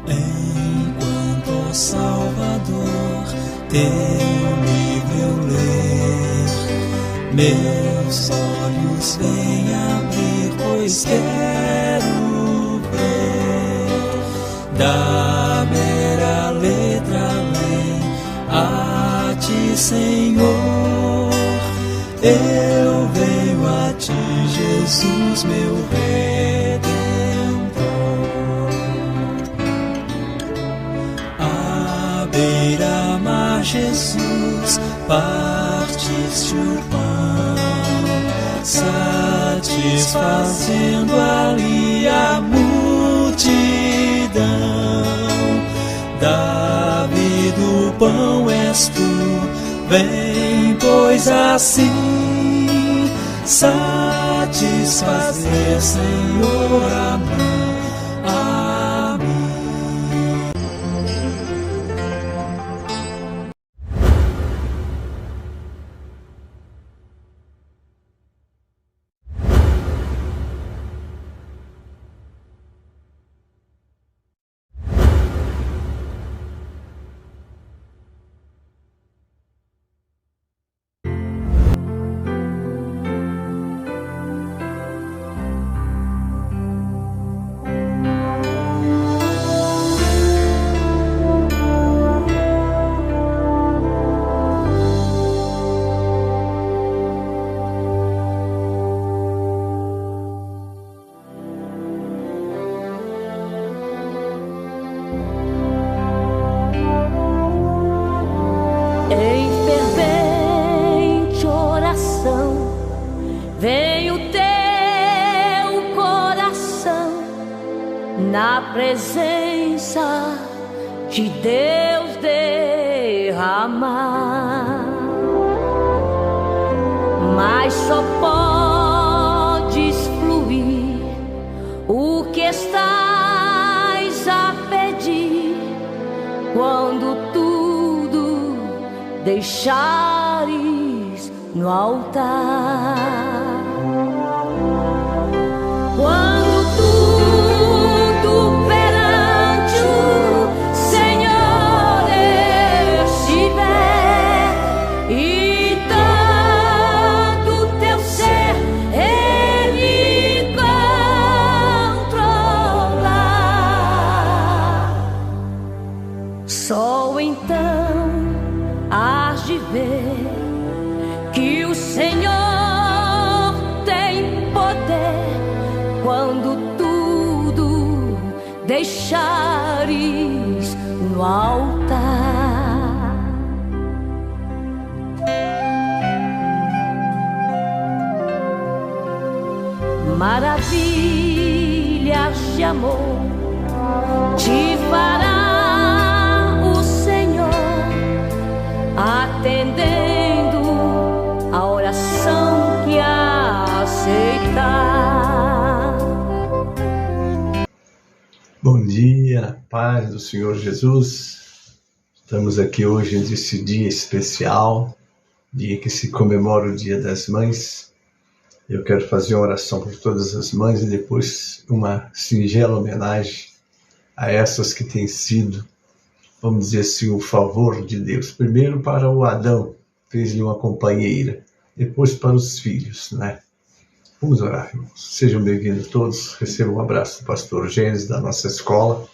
Enquanto, ó Salvador, teu livro eu ler, meus olhos vêm abrir, pois quero ver da mera letra além a ti, Senhor. Eu venho a ti, Jesus, meu Redentor. À beira-mar, Jesus, partiste o pão, satisfazendo ali a multidão. Davi do pão és tu, vem, pois assim satisfazer, Senhor, a mim. Na presença de Deus derramar, mas só podes fluir o que estás a pedir quando tudo deixares no altar. Só então hás de ver que o Senhor tem poder quando tudo deixares no altar. Maravilhas de amor te fará atendendo a oração que aceitar. Bom dia, paz do Senhor Jesus. Estamos aqui hoje nesse dia especial, dia que se comemora o Dia das Mães. Eu quero fazer uma oração por todas as mães e depois uma singela homenagem a essas que têm sido, vamos dizer assim, o favor de Deus. Primeiro para o Adão, fez-lhe uma companheira. Depois para os filhos, né? Vamos orar, irmãos. Sejam bem-vindos todos. Recebam um abraço do pastor Gênesis, da nossa escola.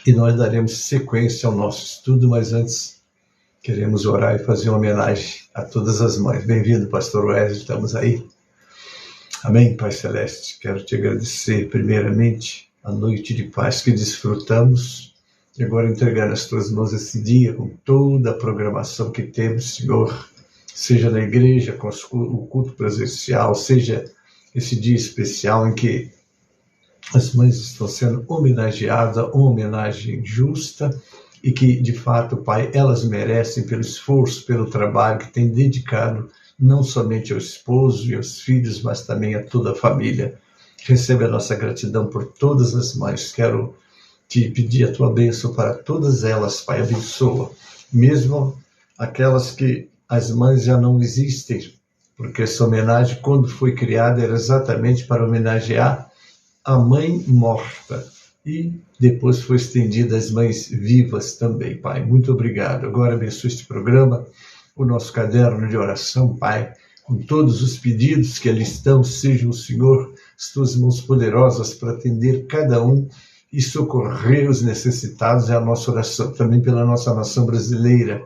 E nós daremos sequência ao nosso estudo, mas antes queremos orar e fazer uma homenagem a todas as mães. Bem-vindo, pastor Wesley, estamos aí. Amém, Pai Celeste. Quero te agradecer, primeiramente, a noite de paz que desfrutamos. E agora entregar nas tuas mãos esse dia com toda a programação que temos, Senhor, seja na igreja, com o culto presencial, seja esse dia especial em que as mães estão sendo homenageadas, uma homenagem justa e que, de fato, Pai, elas merecem pelo esforço, pelo trabalho que têm dedicado não somente ao esposo e aos filhos, mas também a toda a família. Recebe a nossa gratidão por todas as mães. Quero te pedir a tua bênção para todas elas, Pai, abençoa, mesmo aquelas que as mães já não existem, porque essa homenagem, quando foi criada, era exatamente para homenagear a mãe morta, e depois foi estendida às mães vivas também, Pai. Muito obrigado. Agora abençoe este programa, o nosso caderno de oração, Pai, com todos os pedidos que ali estão. Seja o Senhor, as tuas mãos poderosas para atender cada um e socorrer os necessitados. É a nossa oração também pela nossa nação brasileira,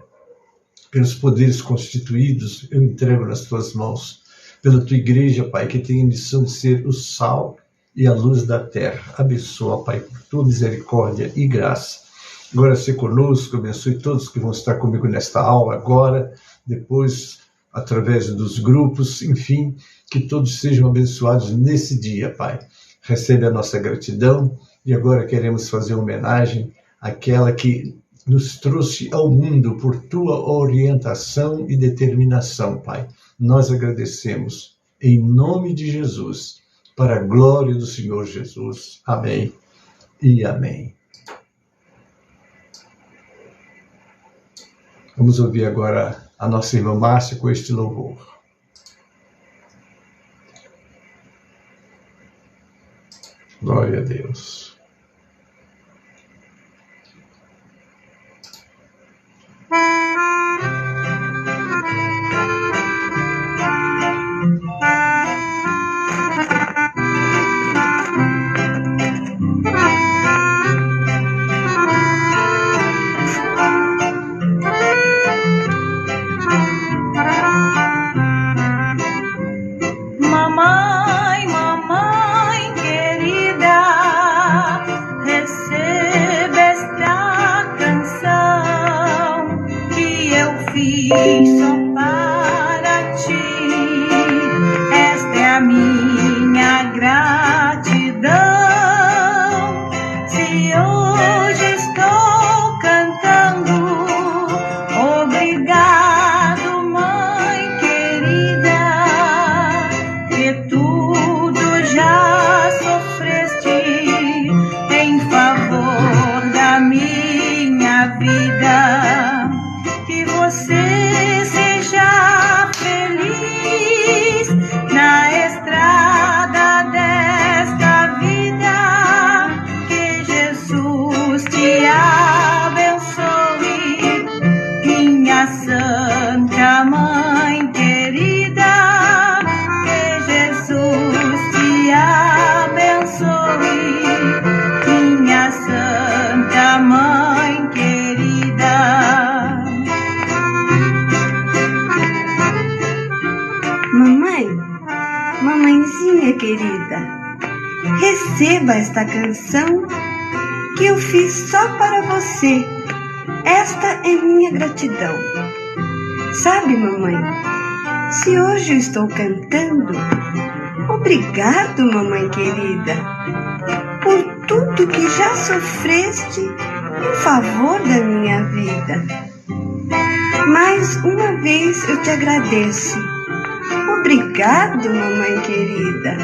pelos poderes constituídos, eu entrego nas tuas mãos, pela tua igreja, Pai, que tem a missão de ser o sal e a luz da terra. Abençoa, Pai, por tua misericórdia e graça. Agora se conosco, abençoe todos que vão estar comigo nesta aula agora, depois através dos grupos, enfim, que todos sejam abençoados nesse dia, Pai. Recebe a nossa gratidão e agora queremos fazer homenagem àquela que nos trouxe ao mundo por tua orientação e determinação, Pai. Nós agradecemos em nome de Jesus, para a glória do Senhor Jesus. Amém e amém. Vamos ouvir agora a nossa irmã Márcia com este louvor. Glória a Deus. Mamãezinha querida, receba esta canção que eu fiz só para você. Esta é minha gratidão. Sabe, mamãe, se hoje eu estou cantando, obrigado, mamãe querida, por tudo que já sofreste em favor da minha vida. Mais uma vez eu te agradeço. Obrigado, mamãe querida.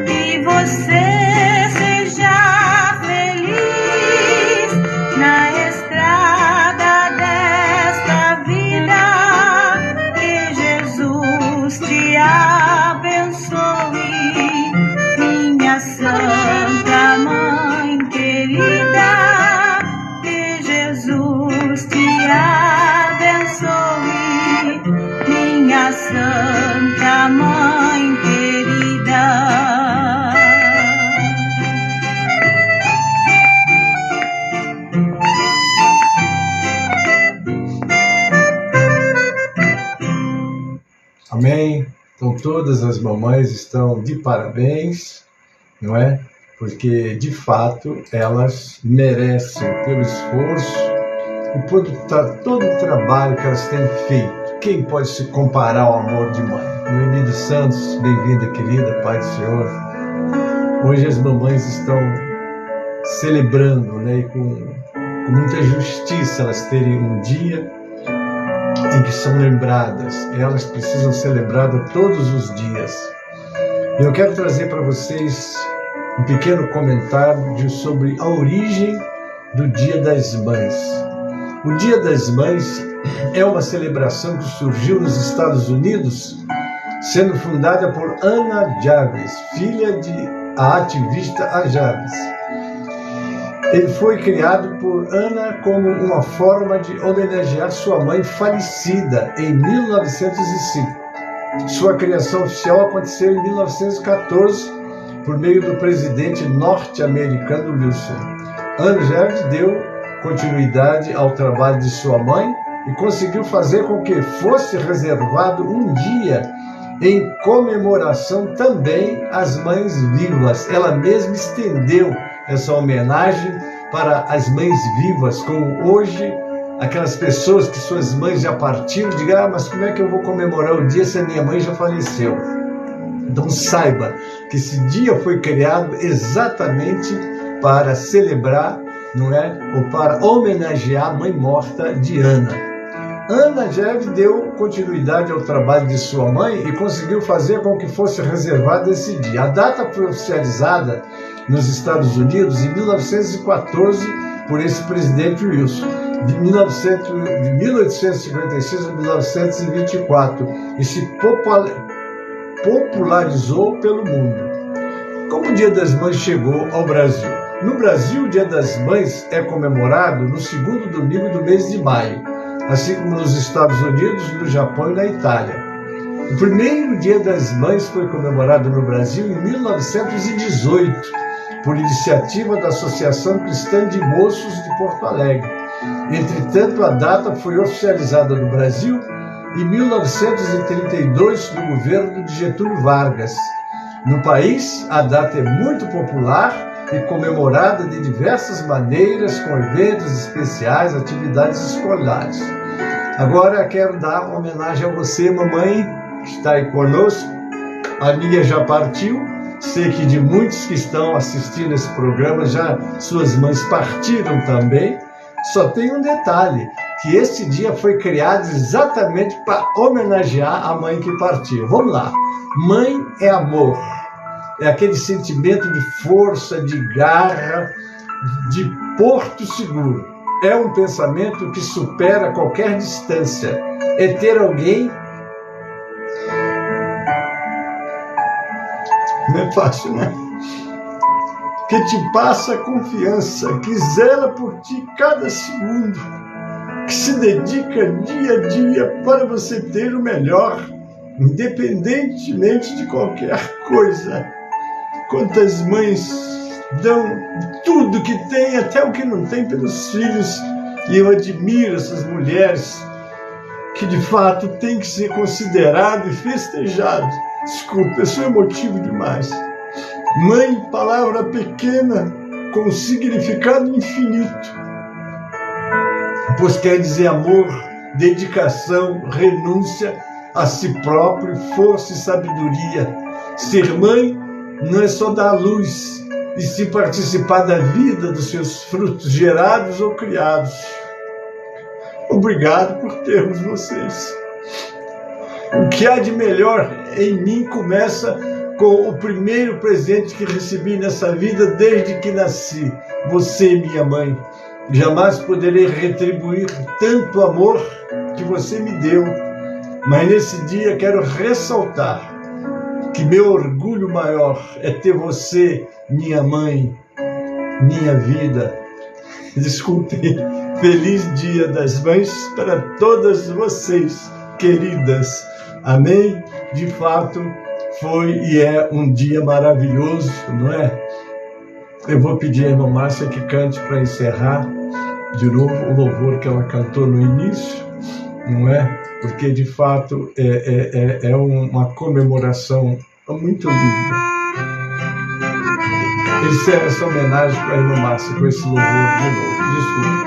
Que você seja feliz na estrada desta vida. Que Jesus te abençoe, minha Santa Mãe querida. Que Jesus te abençoe, minha Santa Mãe querida. Amém? Então todas as mamães estão de parabéns, não é? Porque de fato elas merecem pelo esforço e por todo o trabalho que elas têm feito. Quem pode se comparar ao amor de mãe? Noemi dos Santos, bem-vinda, querida, Pai do Senhor. Hoje as mamães estão celebrando, né, e com muita justiça elas terem um dia em que são lembradas. Elas precisam ser lembradas todos os dias. Eu quero trazer para vocês um pequeno comentário sobre a origem do Dia das Mães. O Dia das Mães é uma celebração que surgiu nos Estados Unidos sendo fundada por Ana Jarvis, filha da ativista Ana Jarvis. Ele foi criado por Ana como uma forma de homenagear sua mãe falecida em 1905. Sua criação oficial aconteceu em 1914 por meio do presidente norte-americano Wilson. Ana Jarvis deu continuidade ao trabalho de sua mãe e conseguiu fazer com que fosse reservado um dia em comemoração também às mães vivas. Ela mesma estendeu essa homenagem para as mães vivas, como hoje aquelas pessoas que suas mães já partiram, digam, mas como é que eu vou comemorar o dia se a minha mãe já faleceu? Então saiba que esse dia foi criado exatamente para celebrar, não é? Ou para homenagear a mãe morta de Ana. Ana Jarvis deu continuidade ao trabalho de sua mãe e conseguiu fazer com que fosse reservado esse dia. A data foi oficializada nos Estados Unidos em 1914 por esse presidente Wilson, de 1856 a 1924, e se popularizou pelo mundo. Como o Dia das Mães chegou ao Brasil? No Brasil, o Dia das Mães é comemorado no segundo domingo do mês de maio, assim como nos Estados Unidos, no Japão e na Itália. O primeiro Dia das Mães foi comemorado no Brasil em 1918, por iniciativa da Associação Cristã de Moços de Porto Alegre. Entretanto, a data foi oficializada no Brasil em 1932, no governo de Getúlio Vargas. No país, a data é muito popular e comemorada de diversas maneiras, com eventos especiais, atividades escolares. Agora quero dar uma homenagem a você, mamãe, que está aí conosco. A minha já partiu, sei que de muitos que estão assistindo esse programa, já suas mães partiram também. Só tem um detalhe, que esse dia foi criado exatamente para homenagear a mãe que partiu. Vamos lá. Mãe é amor. É aquele sentimento de força, de garra, de porto seguro. É um pensamento que supera qualquer distância. É ter alguém... Não é fácil, né? Que te passa confiança, que zela por ti cada segundo, que se dedica dia a dia para você ter o melhor, independentemente de qualquer coisa. Quantas mães dão tudo que tem, até o que não tem, pelos filhos, e eu admiro essas mulheres que de fato têm que ser considerado e festejado. Desculpa, eu sou emotivo demais. Mãe, palavra pequena com significado infinito, pois quer dizer amor, dedicação, renúncia a si próprio, força e sabedoria. Ser mãe não é só dar luz, e sim participar da vida dos seus frutos gerados ou criados. Obrigado por termos vocês. O que há de melhor em mim começa com o primeiro presente que recebi nessa vida desde que nasci. Você, minha mãe. Jamais poderei retribuir tanto amor que você me deu. Mas nesse dia quero ressaltar que meu orgulho maior é ter você, minha mãe, minha vida. Desculpem. Feliz Dia das Mães para todas vocês, queridas. Amém? De fato, foi e é um dia maravilhoso, não é? Eu vou pedir à irmã Márcia que cante para encerrar de novo o louvor que ela cantou no início, não é? Porque de fato é uma comemoração muito linda. Encerra essa homenagem para a irmã Márcia com esse louvor de novo. Desculpa.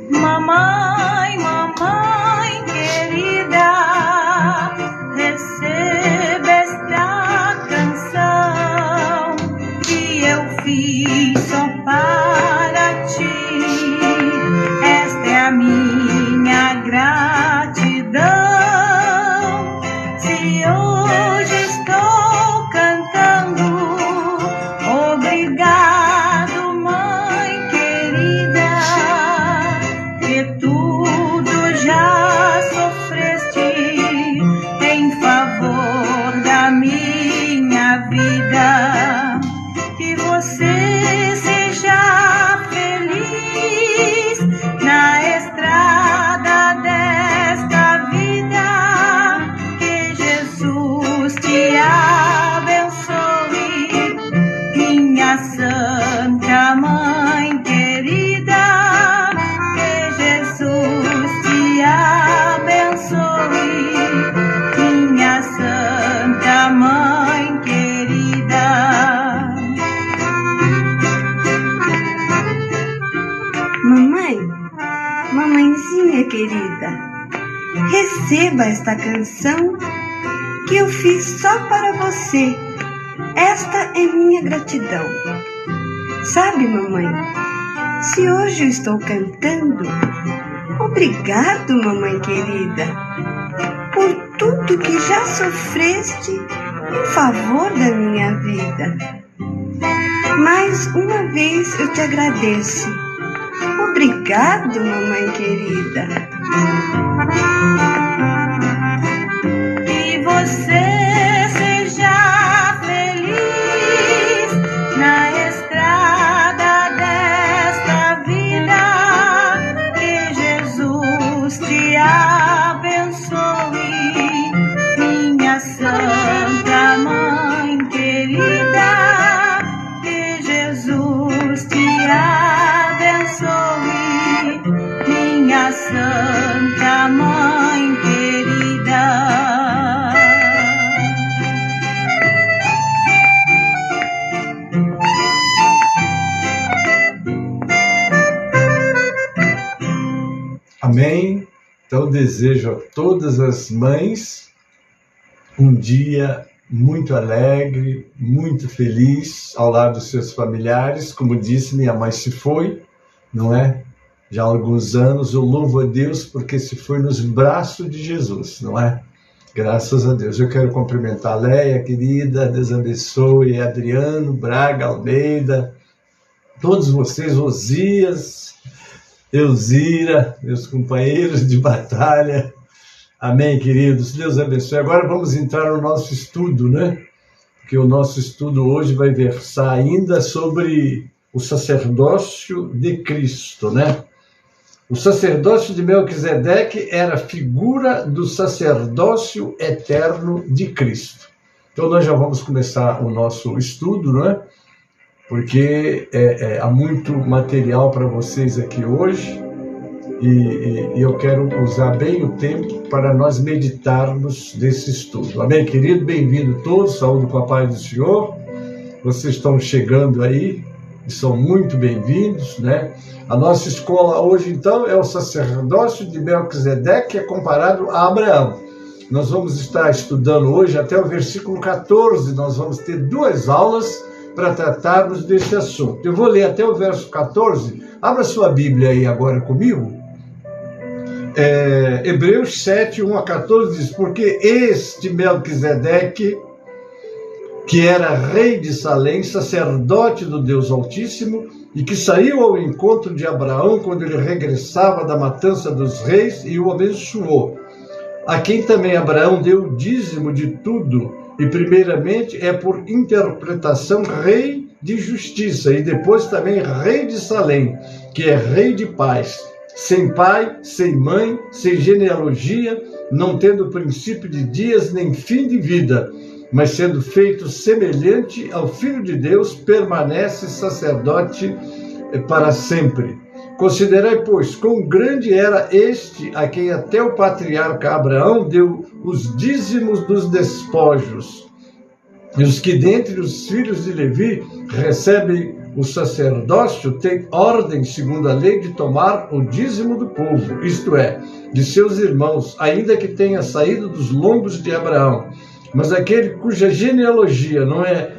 Mamãe, mamãe querida, receba esta canção que eu fiz só para ti. Esta é a minha querida, receba esta canção que eu fiz só para você. Esta é minha gratidão. Sabe, mamãe, se hoje eu estou cantando, obrigado, mamãe querida, por tudo que já sofreste em favor da minha vida. Mais uma vez eu te agradeço. Obrigado, mamãe querida. Que você seja feliz na estrada desta vida. Que Jesus te abençoe, minha Santa Mãe querida. Que Jesus te abençoe, minha Santa Mãe querida. Amém? Então desejo a todas as mães um dia muito alegre, muito feliz ao lado dos seus familiares. Como disse, minha mãe se foi, não é? Já há alguns anos. Eu louvo a Deus porque se foi nos braços de Jesus, não é? Graças a Deus. Eu quero cumprimentar a Leia, querida, Deus abençoe, Adriano, Braga, Almeida, todos vocês, Osias, Elzira, meus companheiros de batalha. Amém, queridos? Deus abençoe. Agora vamos entrar no nosso estudo, né? Porque o nosso estudo hoje vai versar ainda sobre o sacerdócio de Cristo, né? O sacerdócio de Melquisedeque era a do sacerdócio eterno de Cristo. Então nós já vamos começar o nosso estudo, né? Porque há muito material para vocês aqui hoje. E eu quero usar bem o tempo para nós meditarmos nesse estudo. Amém, querido? Bem-vindo todos, saúde com a paz do Senhor. Vocês estão chegando aí e são muito bem-vindos, né? A nossa escola hoje, então, é o sacerdócio de Melquisedeque, que é comparado a Abraão. Nós vamos estar estudando hoje até o versículo 14, nós vamos ter 2 aulas para tratarmos desse assunto. Eu vou ler até o verso 14, abra sua Bíblia aí agora comigo. Hebreus 7, 1 a 14 diz: porque este Melquisedeque, que era rei de Salém, sacerdote do Deus Altíssimo, e que saiu ao encontro de Abraão quando ele regressava da matança dos reis e o abençoou, a quem também Abraão deu o dízimo de tudo, e primeiramente é por interpretação rei de justiça, e depois também rei de Salém, que é rei de paz, sem pai, sem mãe, sem genealogia, não tendo princípio de dias nem fim de vida, mas sendo feito semelhante ao Filho de Deus, permanece sacerdote para sempre. Considerai, pois, quão grande era este a quem até o patriarca Abraão deu os dízimos dos despojos, e os que dentre os filhos de Levi recebem o sacerdócio têm ordem, segundo a lei, de tomar o dízimo do povo, isto é, de seus irmãos, ainda que tenha saído dos lombos de Abraão. Mas aquele cuja genealogia não é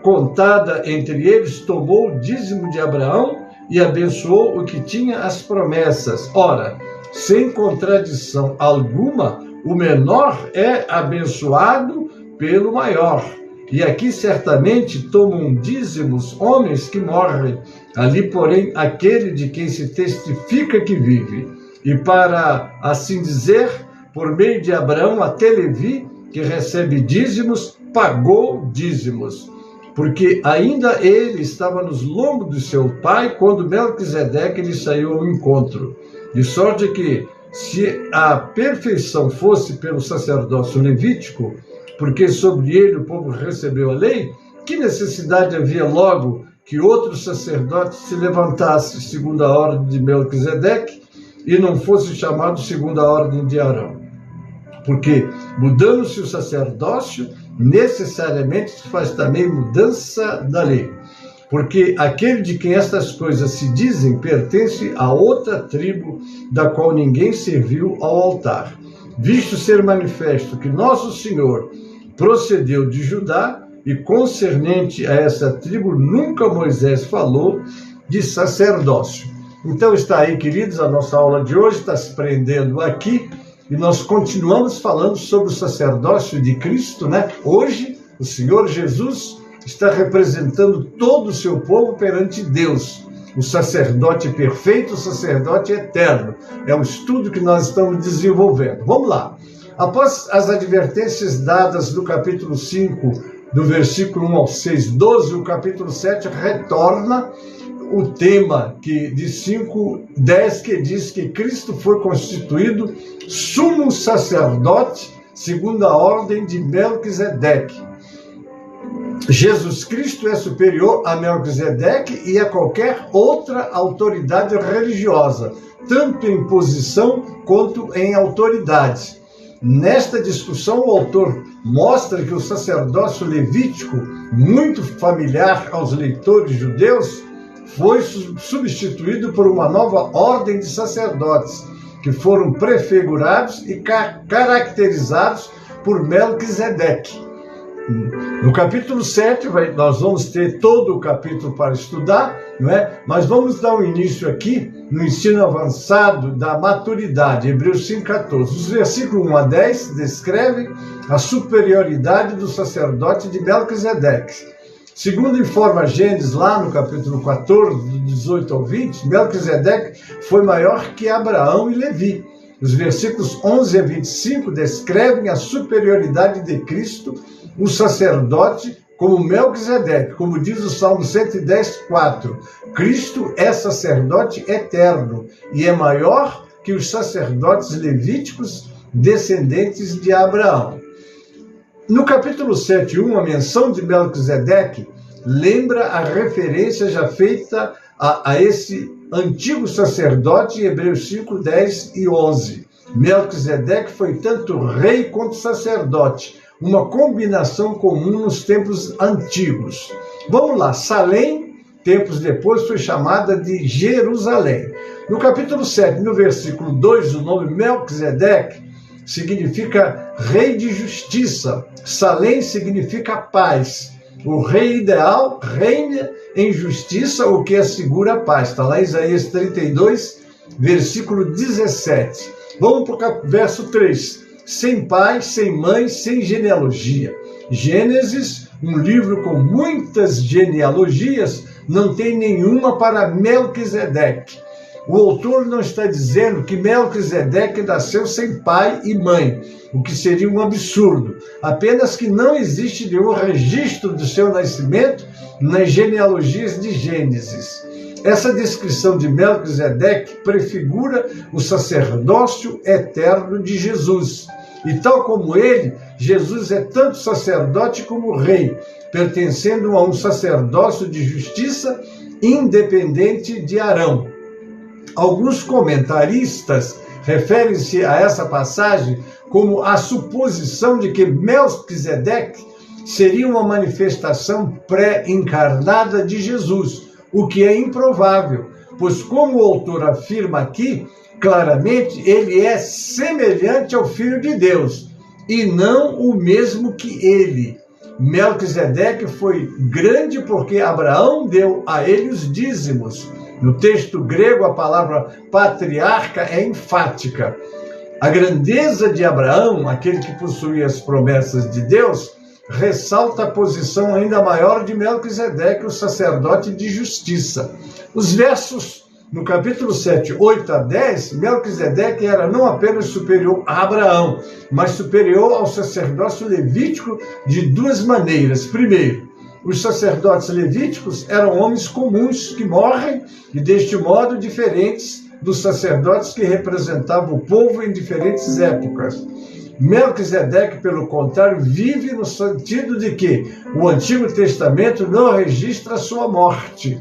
contada entre eles, tomou o dízimo de Abraão e abençoou o que tinha as promessas. Ora, sem contradição alguma, o menor é abençoado pelo maior. E aqui certamente tomam dízimos homens que morrem, ali, porém, aquele de quem se testifica que vive. E para assim dizer, por meio de Abraão até Levi, que recebe dízimos, pagou dízimos, porque ainda ele estava nos lombos de seu pai quando Melquisedeque lhe saiu ao encontro. De sorte que, se a perfeição fosse pelo sacerdócio levítico, porque sobre ele o povo recebeu a lei, que necessidade havia logo que outro sacerdote se levantasse segundo a ordem de Melquisedeque e não fosse chamado segundo a ordem de Arão? Porque, mudando-se o sacerdócio, necessariamente se faz também mudança da lei. porque aquele de quem estas coisas se dizem pertence a outra tribo, da qual ninguém serviu ao altar. Visto ser manifesto que nosso Senhor procedeu de Judá, e concernente a essa tribo nunca Moisés falou de sacerdócio. Então está aí, queridos, a nossa aula de hoje está se prendendo aqui, e nós continuamos falando sobre o sacerdócio de Cristo, né? Hoje, o Senhor Jesus está representando todo o seu povo perante Deus, o sacerdote perfeito, o sacerdote eterno. É o estudo que nós estamos desenvolvendo. Vamos lá. Após as advertências dadas do capítulo 5, do versículo 1 ao 6, 12, o capítulo 7 retorna o tema de 5:10, que diz que Cristo foi constituído sumo sacerdote segundo a ordem de Melquisedeque. Jesus Cristo é superior a Melquisedeque e a qualquer outra autoridade religiosa, tanto em posição quanto em autoridade. Nesta discussão, o autor mostra que o sacerdócio levítico, muito familiar aos leitores judeus, foi substituído por uma nova ordem de sacerdotes, que foram prefigurados e caracterizados por Melquisedeque. No capítulo 7, nós vamos ter todo o capítulo para estudar, não é? Mas vamos dar um início aqui no ensino avançado da maturidade, Hebreus 5:14. Os versículos 1 a 10 descrevem a superioridade do sacerdote de Melquisedeque. Segundo informa Gênesis, lá no capítulo 14, do 18 ao 20, Melquisedeque foi maior que Abraão e Levi. Os versículos 11 a 25 descrevem a superioridade de Cristo, o sacerdote, como Melquisedeque, como diz o Salmo 110:4. Cristo é sacerdote eterno e é maior que os sacerdotes levíticos descendentes de Abraão. No capítulo 7:1, a menção de Melquisedeque lembra a referência já feita a esse antigo sacerdote em Hebreus 5:10 e 11. Melquisedeque foi tanto rei quanto sacerdote, uma combinação comum nos tempos antigos. Vamos lá, Salém, tempos depois, foi chamada de Jerusalém. No capítulo 7, no versículo 2, o nome Melquisedeque significa rei de justiça. Salém significa paz. O rei ideal reina em justiça, o que assegura a paz. Está lá em Isaías 32, versículo 17. Vamos para o verso 3. Sem pai, sem mãe, sem genealogia. Gênesis, um livro com muitas genealogias, não tem nenhuma para Melquisedeque. O autor não está dizendo que Melquisedeque nasceu sem pai e mãe, o que seria um absurdo. Apenas que não existe nenhum registro do seu nascimento nas genealogias de Gênesis. Essa descrição de Melquisedeque prefigura o sacerdócio eterno de Jesus. E tal como ele, Jesus é tanto sacerdote como rei, pertencendo a um sacerdócio de justiça independente de Arão. Alguns comentaristas referem-se a essa passagem como a suposição de que Melquisedeque seria uma manifestação pré-encarnada de Jesus, o que é improvável, pois, como o autor afirma aqui, claramente ele é semelhante ao Filho de Deus, e não o mesmo que ele. Melquisedeque foi grande porque Abraão deu a ele os dízimos. No texto grego, a palavra patriarca é enfática. A grandeza de Abraão, aquele que possuía as promessas de Deus, ressalta a posição ainda maior de Melquisedeque, o sacerdote de justiça. Os versos no capítulo 7, 8 a 10, Melquisedeque era não apenas superior a Abraão, mas superior ao sacerdócio levítico de duas maneiras. Primeiro, os sacerdotes levíticos eram homens comuns que morrem e, deste modo, diferentes dos sacerdotes que representavam o povo em diferentes épocas. Melquisedeque, pelo contrário, vive no sentido de que o Antigo Testamento não registra a sua morte.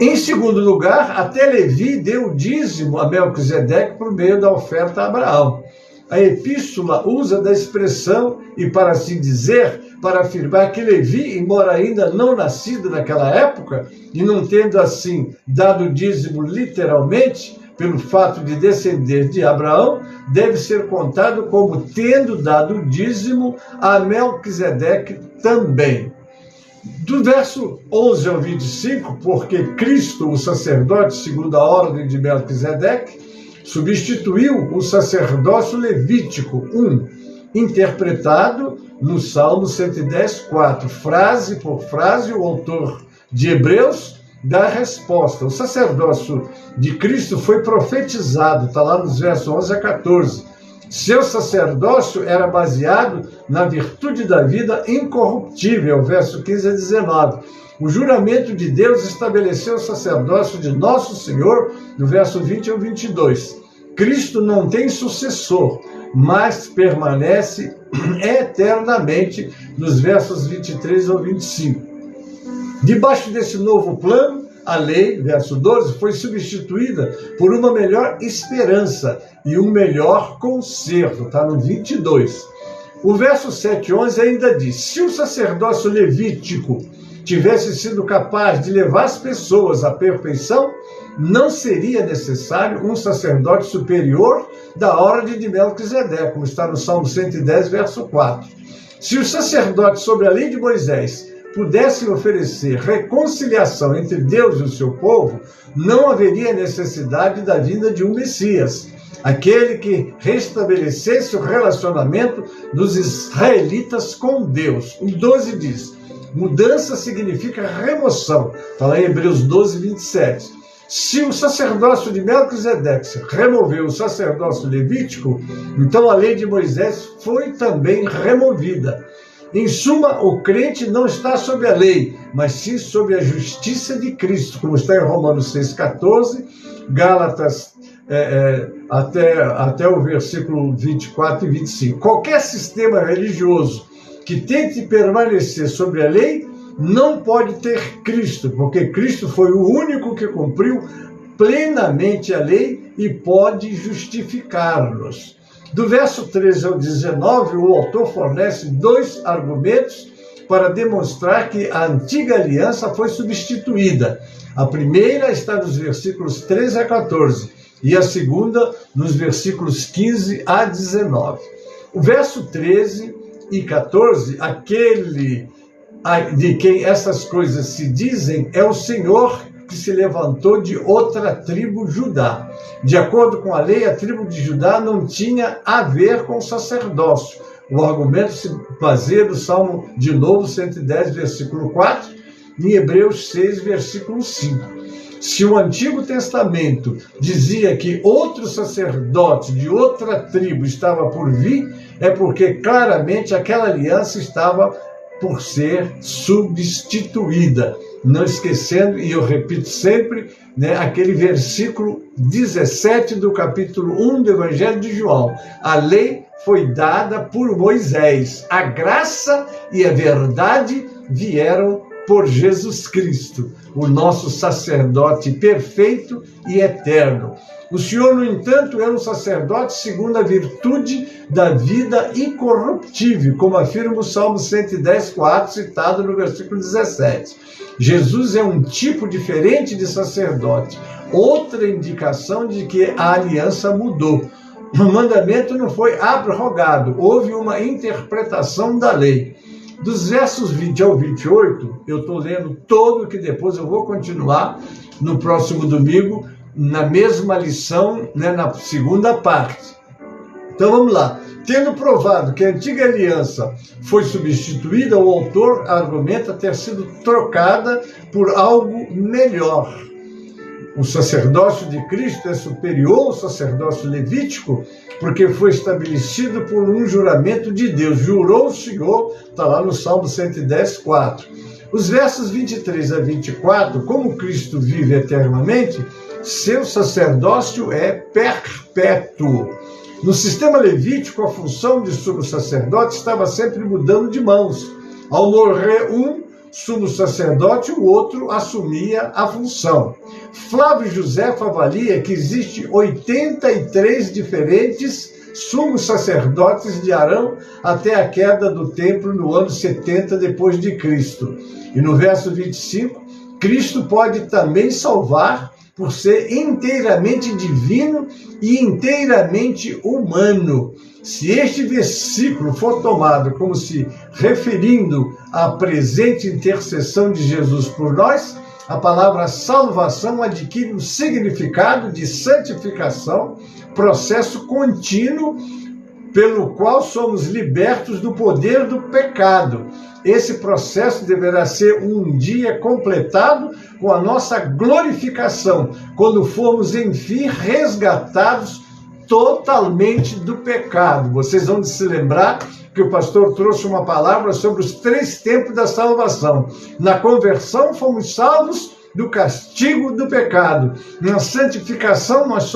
Em segundo lugar, até Levi deu o dízimo a Melquisedeque por meio da oferta a Abraão. A epístola usa da expressão, e para assim dizer, para afirmar que Levi, embora ainda não nascido naquela época, e não tendo assim dado o dízimo literalmente, pelo fato de descender de Abraão, deve ser contado como tendo dado o dízimo a Melquisedeque também. Do verso 11 ao 25, porque Cristo, o sacerdote segundo a ordem de Melquisedeque, substituiu o sacerdócio levítico, interpretado no Salmo 110:4, frase por frase, o autor de Hebreus dá a resposta. O sacerdócio de Cristo foi profetizado, está lá nos versos 11 a 14. Seu sacerdócio era baseado na virtude da vida incorruptível, verso 15 a 19. O juramento de Deus estabeleceu o sacerdócio de nosso Senhor, no verso 20 ao 22. Cristo não tem sucessor, mas permanece eternamente, nos versos 23 ao 25. Debaixo desse novo plano, a lei, verso 12, foi substituída por uma melhor esperança e um melhor conserto, está no 22. O verso 7 e 11 ainda diz: se o sacerdócio levítico tivesse sido capaz de levar as pessoas à perfeição, não seria necessário um sacerdote superior da ordem de Melquisedeque, como está no Salmo 110, verso 4. Se os sacerdotes sobre a lei de Moisés pudessem oferecer reconciliação entre Deus e o seu povo, não haveria necessidade da vinda de um Messias, aquele que restabelecesse o relacionamento dos israelitas com Deus. O 12 diz: mudança significa remoção. Está lá em Hebreus 12, 27. Se o sacerdócio de Melquisedeque removeu o sacerdócio levítico, então a lei de Moisés foi também removida. Em suma, o crente não está sob a lei, mas sim sob a justiça de Cristo, como está em Romanos 6,14, Gálatas até o versículo 24 e 25. Qualquer sistema religioso que tente permanecer sobre a lei não pode ter Cristo, porque Cristo foi o único que cumpriu plenamente a lei e pode justificar-nos. Do verso 13 ao 19, o autor fornece dois argumentos para demonstrar que a antiga aliança foi substituída. A primeira está nos versículos 13 a 14 e a segunda nos versículos 15 a 19. O verso 13 e 14, aquele de quem essas coisas se dizem, é o Senhor que se levantou de outra tribo, Judá. De acordo com a lei, a tribo de Judá não tinha a ver com o sacerdócio. O argumento se baseia no Salmo, de novo, 110, versículo 4, e Hebreus 6, versículo 5. Se o Antigo Testamento dizia que outro sacerdote de outra tribo estava por vir, é porque claramente aquela aliança estava por ser substituída. Não esquecendo, e eu repito sempre, aquele versículo 17 do capítulo 1 do Evangelho de João. A lei foi dada por Moisés. A graça e a verdade vieram por Jesus Cristo, o nosso sacerdote perfeito e eterno. O Senhor, no entanto, é um sacerdote segundo a virtude da vida incorruptível, como afirma o Salmo 110, 4, citado no versículo 17. Jesus é um tipo diferente de sacerdote, outra indicação de que a aliança mudou. O mandamento não foi abrogado, houve uma interpretação da lei. Dos versos 20 ao 28, eu estou lendo todo, que depois eu vou continuar no próximo domingo, na mesma lição, na segunda parte. Então vamos lá. Tendo provado que a antiga aliança foi substituída, o autor argumenta ter sido trocada por algo melhor. O sacerdócio de Cristo é superior ao sacerdócio levítico, porque foi estabelecido por um juramento de Deus. Jurou o Senhor, está lá no Salmo 110, 4. Os versos 23 a 24, como Cristo vive eternamente, seu sacerdócio é perpétuo. No sistema levítico, a função de sumo sacerdote estava sempre mudando de mãos. Ao morrer um sumo sacerdote, o outro assumia a função. Flávio Josefo avalia que existem 83 diferentes sumos sacerdotes de Arão até a queda do templo no ano 70 depois de Cristo. E no verso 25, Cristo pode também salvar por ser inteiramente divino e inteiramente humano. Se este versículo for tomado como se referindo à presente intercessão de Jesus por nós, a palavra salvação adquire um significado de santificação, processo contínuo pelo qual somos libertos do poder do pecado. Esse processo deverá ser um dia completado com a nossa glorificação, quando formos, enfim, resgatados totalmente do pecado. Vocês vão se lembrar que o pastor trouxe uma palavra sobre os 3 tempos da salvação. Na conversão, fomos salvos do castigo do pecado. Na santificação, nós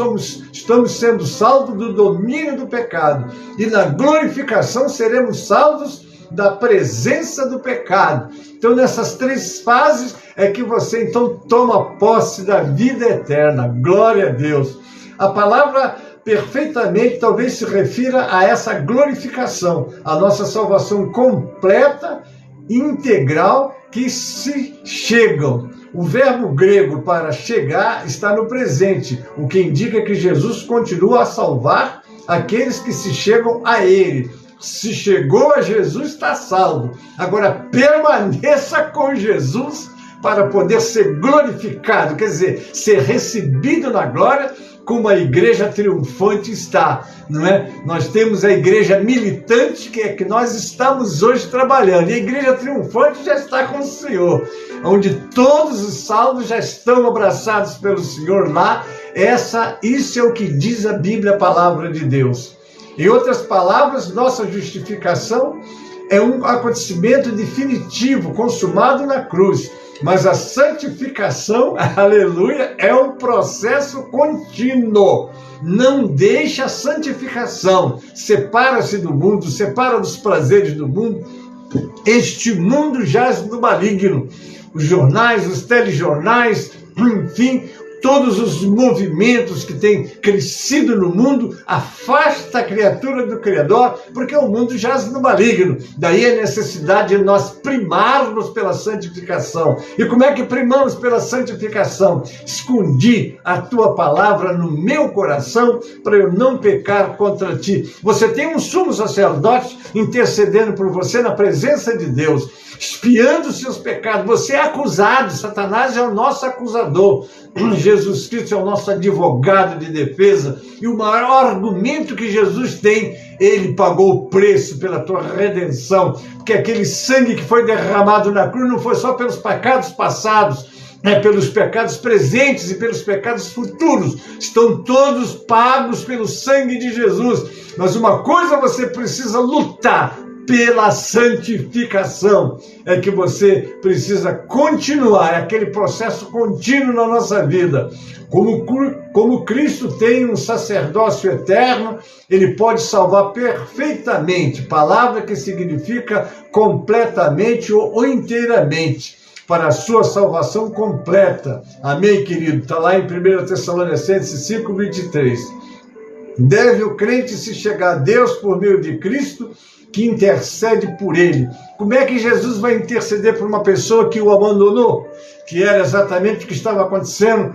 estamos sendo salvos do domínio do pecado. E na glorificação, seremos salvos da presença do pecado. Então, nessas 3 fases é que você, então, toma posse da vida eterna. Glória a Deus. A palavra perfeitamente talvez se refira a essa glorificação, a nossa salvação completa, integral, que se chegam. O verbo grego para chegar está no presente, o que indica que Jesus continua a salvar aqueles que se chegam a Ele. Se chegou a Jesus, está salvo. Agora, permaneça com Jesus para poder ser glorificado, quer dizer, ser recebido na glória, como a igreja triunfante está, não é? Nós temos a igreja militante, que é que nós estamos hoje trabalhando, e a igreja triunfante já está com o Senhor, onde todos os salvos já estão abraçados pelo Senhor lá. Isso é o que diz a Bíblia, a palavra de Deus. Em outras palavras, nossa justificação é um acontecimento definitivo, consumado na cruz. Mas a santificação, aleluia, é um processo contínuo. Não deixa a santificação. Separa-se do mundo, separa dos prazeres do mundo. Este mundo jaz no maligno. Os jornais, os telejornais, enfim, todos os movimentos que têm crescido no mundo afasta a criatura do Criador, porque o mundo jaz no maligno. Daí a necessidade de nós primarmos pela santificação. E como é que primamos pela santificação? Escondi a tua palavra no meu coração para eu não pecar contra ti. Você tem um sumo sacerdote intercedendo por você na presença de Deus, espiando os seus pecados. Você é acusado, Satanás é o nosso acusador. Jesus Cristo é o nosso advogado de defesa, e o maior argumento que Jesus tem, ele pagou o preço pela tua redenção, porque aquele sangue que foi derramado na cruz não foi só pelos pecados passados, pelos pecados presentes e pelos pecados futuros, estão todos pagos pelo sangue de Jesus. Mas uma coisa você precisa lutar: pela santificação. É que você precisa continuar, aquele processo contínuo na nossa vida. Como Cristo tem um sacerdócio eterno, ele pode salvar perfeitamente, palavra que significa completamente ou inteiramente, para a sua salvação completa. Amém, querido? Está lá em 1 Tessalonicenses 5:23. Deve o crente se chegar a Deus por meio de Cristo, que intercede por ele. Como é que Jesus vai interceder por uma pessoa que o abandonou? Que era exatamente o que estava acontecendo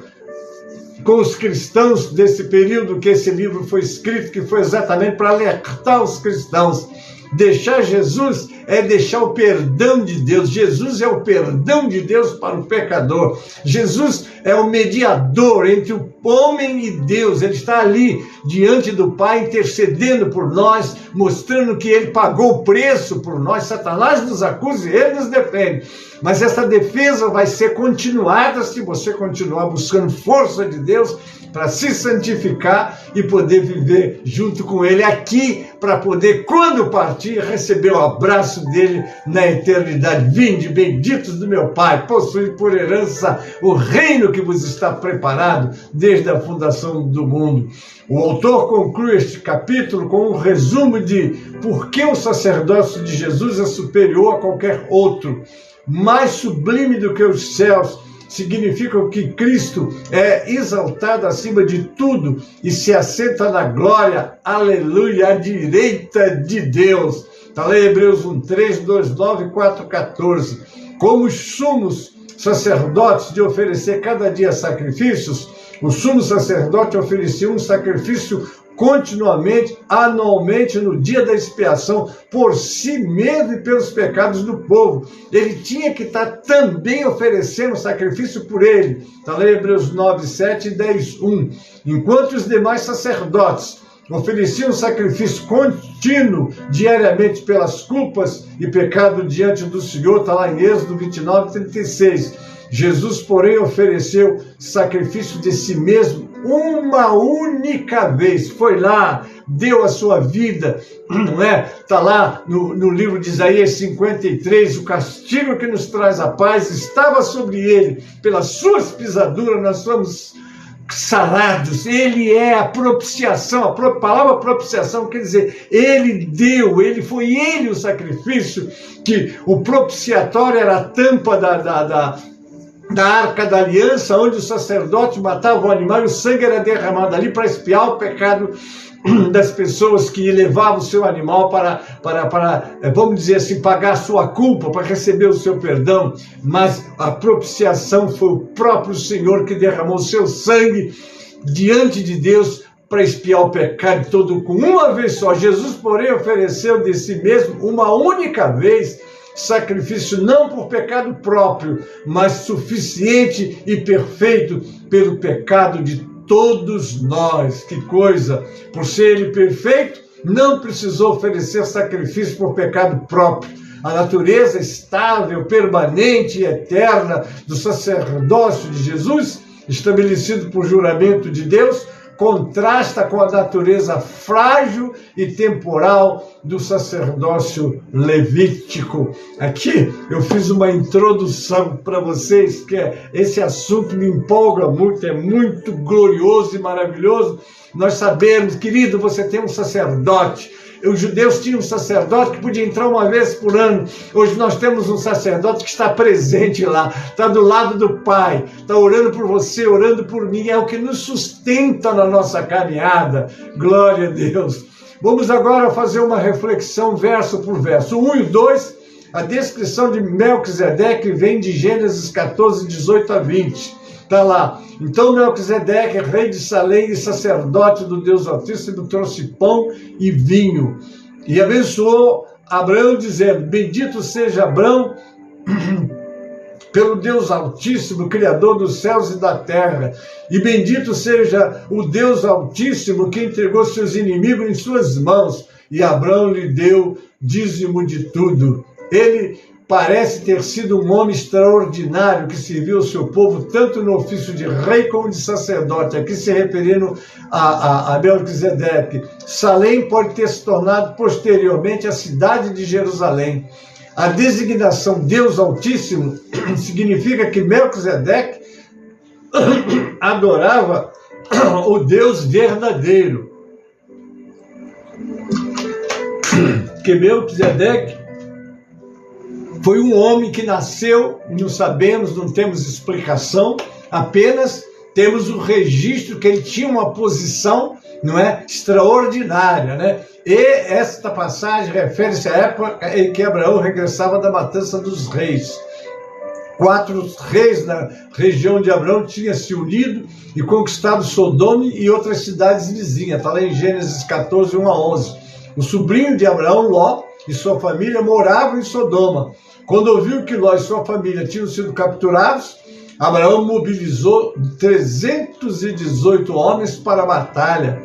com os cristãos desse período que esse livro foi escrito, que foi exatamente para alertar os cristãos. Deixar Jesus é deixar o perdão de Deus. Jesus é o perdão de Deus para o pecador. Jesus é o mediador entre o homem e Deus. Ele está ali diante do Pai intercedendo por nós, mostrando que ele pagou o preço por nós. Satanás nos acusa e ele nos defende. Mas essa defesa vai ser continuada se você continuar buscando força de Deus para se santificar e poder viver junto com ele aqui, para poder, quando partir, receber o abraço dele na eternidade. Vinde, benditos do meu Pai, possuí por herança o reino que vos está preparado desde a fundação do mundo. O autor conclui este capítulo com um resumo de por que o sacerdócio de Jesus é superior a qualquer outro, mais sublime do que os céus, significam que Cristo é exaltado acima de tudo e se assenta na glória, aleluia, à direita de Deus. Está lá em Hebreus 1:3, 2:9, 4:14. Como os sumos sacerdotes de oferecer cada dia sacrifícios, o sumo sacerdote oferecia um sacrifício continuamente, anualmente, no dia da expiação, por si mesmo e pelos pecados do povo. Ele tinha que estar também oferecendo sacrifício por ele. Está lá em Hebreus 9:7 e 10:1. Enquanto os demais sacerdotes ofereciam sacrifício contínuo diariamente pelas culpas e pecado diante do Senhor, está lá em Êxodo 29:36. Jesus, porém, ofereceu sacrifício de si mesmo uma única vez. Foi lá, deu a sua vida, não é? Está lá no livro de Isaías 53, o castigo que nos traz a paz estava sobre ele, pelas suas pisaduras nós somos sarados. Ele é a propiciação. A palavra propiciação quer dizer, ele deu, foi ele o sacrifício, que o propiciatório era a tampa da Arca da Aliança, onde o sacerdote matava o animal e o sangue era derramado ali para expiar o pecado das pessoas que levavam o seu animal para, vamos dizer assim, pagar a sua culpa, para receber o seu perdão. Mas a propiciação foi o próprio Senhor que derramou o seu sangue diante de Deus para expiar o pecado todo com uma vez só. Jesus, porém, ofereceu de si mesmo uma única vez sacrifício não por pecado próprio, mas suficiente e perfeito pelo pecado de todos nós. Que coisa! Por ser ele perfeito, não precisou oferecer sacrifício por pecado próprio. A natureza estável, permanente e eterna do sacerdócio de Jesus, estabelecido por juramento de Deus, contrasta com a natureza frágil e temporal do sacerdócio levítico. Aqui eu fiz uma introdução para vocês, que esse assunto me empolga muito, é muito glorioso e maravilhoso. Nós sabemos, querido, você tem um sacerdote. Os judeus tinham um sacerdote que podia entrar uma vez por ano. Hoje nós temos um sacerdote que está presente lá, está do lado do Pai, está orando por você, orando por mim. É o que nos sustenta na nossa caminhada. Glória a Deus. Vamos agora fazer uma reflexão verso por verso. 1 e 2, a descrição de Melquisedeque vem de Gênesis 14, 18 a 20. Está lá. Então Melquisedeque, rei de Salém e sacerdote do Deus Altíssimo, trouxe pão e vinho e abençoou Abraão, dizendo: bendito seja Abraão pelo Deus Altíssimo, Criador dos céus e da terra, e bendito seja o Deus Altíssimo que entregou seus inimigos em suas mãos, e Abraão lhe deu dízimo de tudo. Ele parece ter sido um homem extraordinário que serviu ao seu povo tanto no ofício de rei como de sacerdote, aqui se referindo a Melquisedeque. Salém pode ter se tornado posteriormente a cidade de Jerusalém. A designação Deus Altíssimo significa que Melquisedeque adorava o Deus verdadeiro. Que Melquisedeque foi um homem que nasceu, não sabemos, não temos explicação, apenas temos o registro que ele tinha uma posição, não é, extraordinária, né? E esta passagem refere-se à época em que Abraão regressava da matança dos reis. 4 reis na região de Abraão tinham se unido e conquistado Sodoma e outras cidades vizinhas. Está lá em Gênesis 14, 1 a 11. O sobrinho de Abraão, Ló, e sua família moravam em Sodoma. Quando ouviu que Ló e sua família tinham sido capturados, Abraão mobilizou 318 homens para a batalha.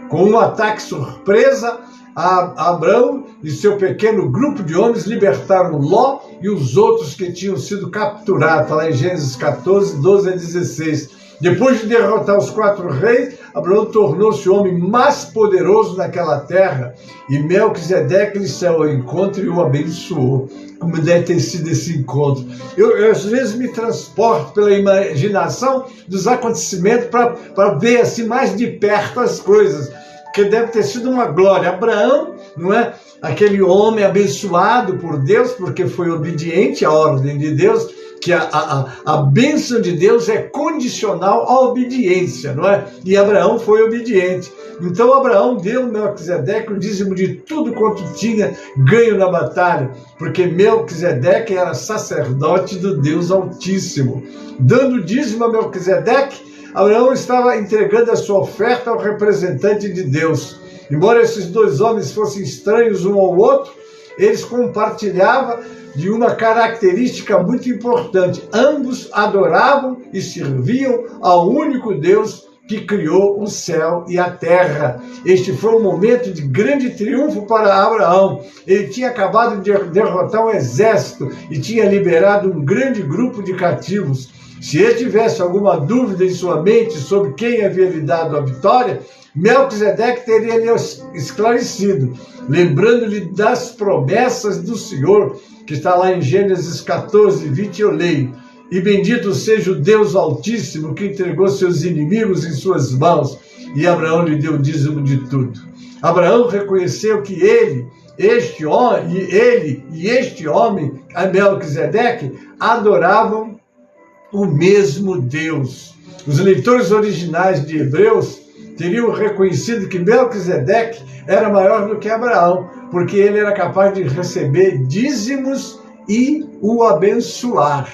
Com um ataque surpresa, Abraão e seu pequeno grupo de homens libertaram Ló e os outros que tinham sido capturados. Está lá em Gênesis 14, 12 a 16. Depois de derrotar os 4 reis, Abraão tornou-se o homem mais poderoso naquela terra, e Melquisedeque lhe saiu ao encontro e o abençoou. Como deve ter sido esse encontro. Eu às vezes me transporto pela imaginação dos acontecimentos para ver assim mais de perto as coisas, que deve ter sido uma glória. Abraão, não é? Aquele homem abençoado por Deus, porque foi obediente à ordem de Deus, que a bênção de Deus é condicional à obediência, não é? E Abraão foi obediente. Então Abraão deu a Melquisedeque o dízimo de tudo quanto tinha ganho na batalha, porque Melquisedeque era sacerdote do Deus Altíssimo. Dando dízimo a Melquisedeque, Abraão estava entregando a sua oferta ao representante de Deus. Embora esses dois homens fossem estranhos um ao outro, eles compartilhavam de uma característica muito importante. Ambos adoravam e serviam ao único Deus que criou o céu e a terra. Este foi um momento de grande triunfo para Abraão. Ele tinha acabado de derrotar um exército e tinha liberado um grande grupo de cativos. Se ele tivesse alguma dúvida em sua mente sobre quem havia lhe dado a vitória, Melquisedeque teria lhe esclarecido, lembrando-lhe das promessas do Senhor, que está lá em Gênesis 14, 20, eu leio: e bendito seja o Deus Altíssimo, que entregou seus inimigos em suas mãos, e Abraão lhe deu o dízimo de tudo. Abraão reconheceu que este homem, Melquisedeque, adoravam o mesmo Deus. Os leitores originais de Hebreus teriam reconhecido que Melquisedeque era maior do que Abraão, porque ele era capaz de receber dízimos e o abençoar.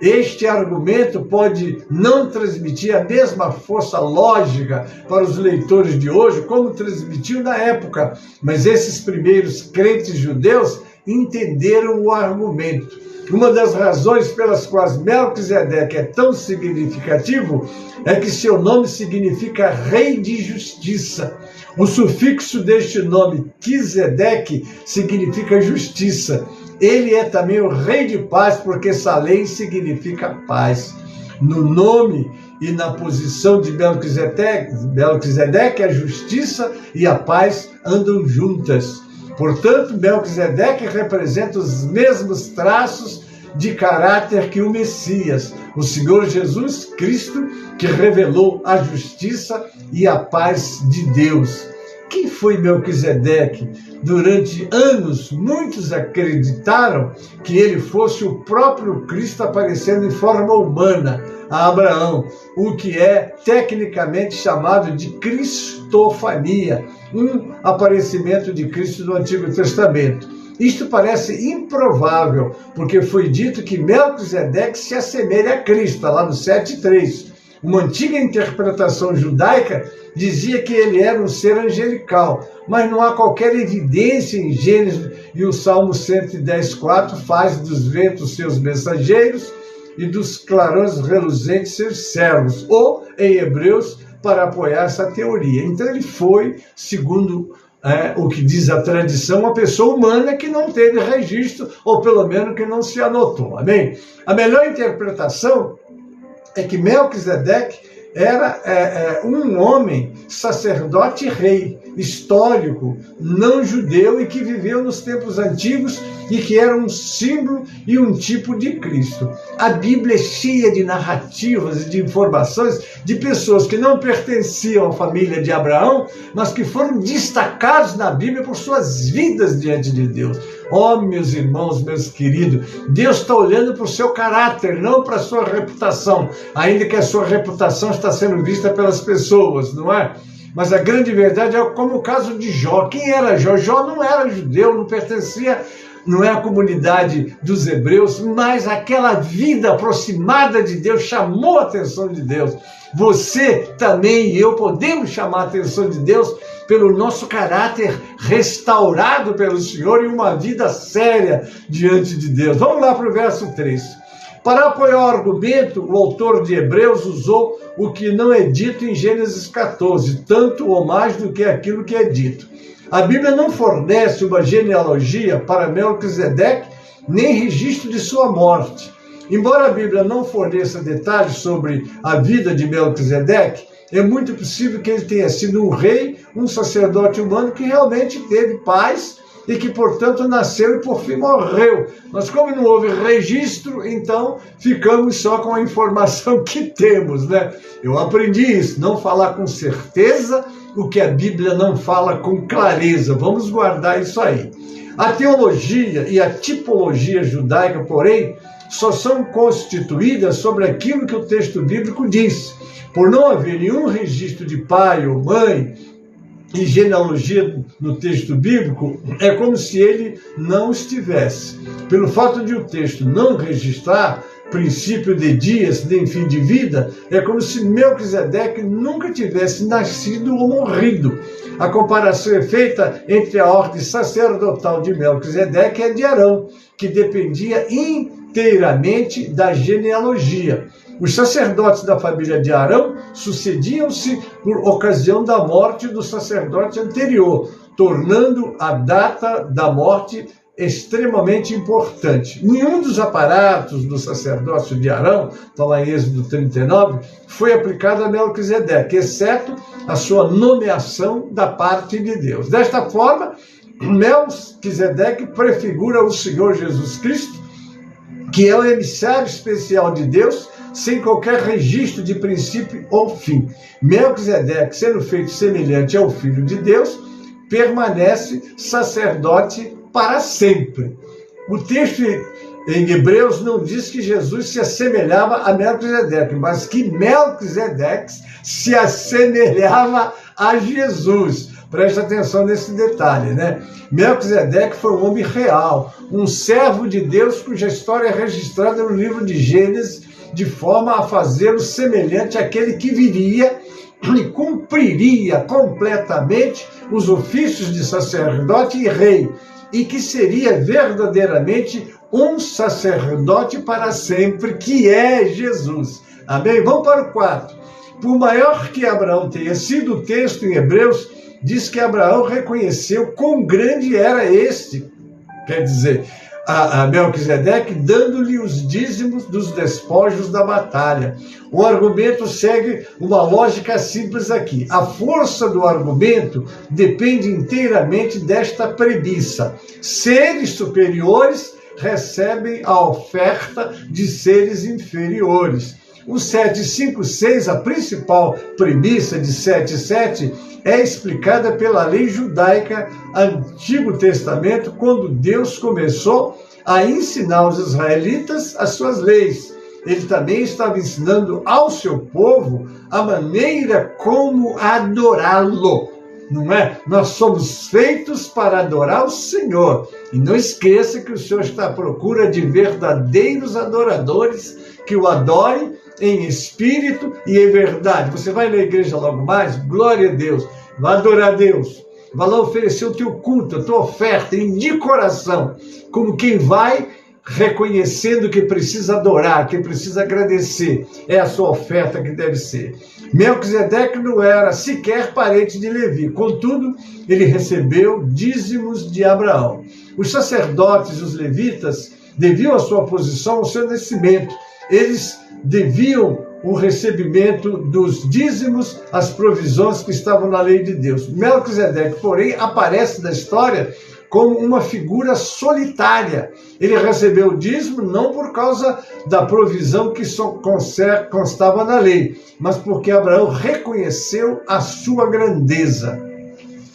Este argumento pode não transmitir a mesma força lógica para os leitores de hoje, como transmitiu na época, mas esses primeiros crentes judeus entenderam o argumento. Uma das razões pelas quais Melquisedeque é tão significativo é que seu nome significa rei de justiça. O sufixo deste nome, Quisedeque, significa justiça. Ele é também o rei de paz, porque Salém significa paz. No nome e na posição de Melquisedeque, a justiça e a paz andam juntas. Portanto, Melquisedeque representa os mesmos traços de caráter que o Messias, o Senhor Jesus Cristo, que revelou a justiça e a paz de Deus. Quem foi Melquisedeque? Durante anos, muitos acreditaram que ele fosse o próprio Cristo aparecendo em forma humana a Abraão, o que é tecnicamente chamado de cristofania, um aparecimento de Cristo no Antigo Testamento. Isto parece improvável, porque foi dito que Melquisedeque se assemelha a Cristo, lá no 7:3. Uma antiga interpretação judaica dizia que ele era um ser angelical, mas não há qualquer evidência em Gênesis, e o Salmo 110:4 faz dos ventos seus mensageiros e dos clarões reluzentes seus servos, ou em Hebreus, para apoiar essa teoria. Então ele foi, segundo o que diz a tradição, uma pessoa humana que não teve registro, ou pelo menos que não se anotou. Amém? A melhor interpretação é que Melquisedeque era um homem, sacerdote rei, histórico, não judeu e que viveu nos tempos antigos e que era um símbolo e um tipo de Cristo. A Bíblia é cheia de narrativas e de informações de pessoas que não pertenciam à família de Abraão, mas que foram destacados na Bíblia por suas vidas diante de Deus. Oh, meus irmãos, meus queridos, Deus está olhando para o seu caráter, não para a sua reputação, ainda que a sua reputação está sendo vista pelas pessoas, não é? Mas a grande verdade é como o caso de Jó. Quem era Jó? Jó não era judeu, não pertencia, não é a comunidade dos hebreus, mas aquela vida aproximada de Deus chamou a atenção de Deus. Você também e eu podemos chamar a atenção de Deus pelo nosso caráter restaurado pelo Senhor e uma vida séria diante de Deus. Vamos lá para o verso 3. Para apoiar o argumento, o autor de Hebreus usou o que não é dito em Gênesis 14, tanto ou mais do que aquilo que é dito. A Bíblia não fornece uma genealogia para Melquisedeque, nem registro de sua morte. Embora a Bíblia não forneça detalhes sobre a vida de Melquisedeque, é muito possível que ele tenha sido um rei, um sacerdote humano que realmente teve paz e que, portanto, nasceu e por fim morreu. Mas como não houve registro, então ficamos só com a informação que temos, né? Eu aprendi isso, não falar com certeza o que a Bíblia não fala com clareza. Vamos guardar isso aí. A teologia e a tipologia judaica, porém, só são constituídas sobre aquilo que o texto bíblico diz. Por não haver nenhum registro de pai ou mãe e genealogia no texto bíblico, é como se ele não estivesse. Pelo fato de o texto não registrar princípio de dias nem fim de vida, é como se Melquisedeque nunca tivesse nascido ou morrido. A comparação é feita entre a ordem sacerdotal de Melquisedeque e a de Arão, que dependia inteiramente da genealogia. Os sacerdotes da família de Arão sucediam-se por ocasião da morte do sacerdote anterior, tornando a data da morte extremamente importante. Nenhum dos aparatos do sacerdócio de Arão, está lá em Êxodo 39, foi aplicado a Melquisedeque, exceto a sua nomeação da parte de Deus. Desta forma, Melquisedeque prefigura o Senhor Jesus Cristo, que é o emissário especial de Deus, sem qualquer registro de princípio ou fim. Melquisedeque, sendo feito semelhante ao Filho de Deus, permanece sacerdote para sempre. O texto em Hebreus não diz que Jesus se assemelhava a Melquisedeque, mas que Melquisedeque se assemelhava a Jesus. Preste atenção nesse detalhe, né? Melquisedeque foi um homem real, um servo de Deus cuja história é registrada no livro de Gênesis, de forma a fazê-lo semelhante àquele que viria e cumpriria completamente os ofícios de sacerdote e rei, e que seria verdadeiramente um sacerdote para sempre, que é Jesus. Amém? Vamos para o 4. Por maior que Abraão tenha sido, o texto em Hebreus diz que Abraão reconheceu quão grande era este, quer dizer, a Melquisedeque, dando-lhe os dízimos dos despojos da batalha. O argumento segue uma lógica simples aqui. A força do argumento depende inteiramente desta premissa: seres superiores recebem a oferta de seres inferiores. O 7:5:6, a principal premissa de 7:7, é explicada pela lei judaica Antigo Testamento, quando Deus começou a ensinar aos israelitas as suas leis. Ele também estava ensinando ao seu povo a maneira como adorá-lo. Não é? Nós somos feitos para adorar o Senhor. E não esqueça que o Senhor está à procura de verdadeiros adoradores que o adorem em espírito e em verdade. Você vai na igreja logo mais? Glória a Deus. Vai adorar a Deus. Vai lá oferecer o teu culto, a tua oferta, de coração, como quem vai reconhecendo que precisa adorar, que precisa agradecer. É a sua oferta que deve ser. Melquisedeque não era sequer parente de Levi, contudo, ele recebeu dízimos de Abraão. Os sacerdotes e os levitas deviam a sua posição ao seu nascimento. Eles deviam o recebimento dos dízimos, as provisões que estavam na lei de Deus. Melquisedeque, porém, aparece na história como uma figura solitária. Ele recebeu o dízimo não por causa da provisão que constava na lei, mas porque Abraão reconheceu a sua grandeza.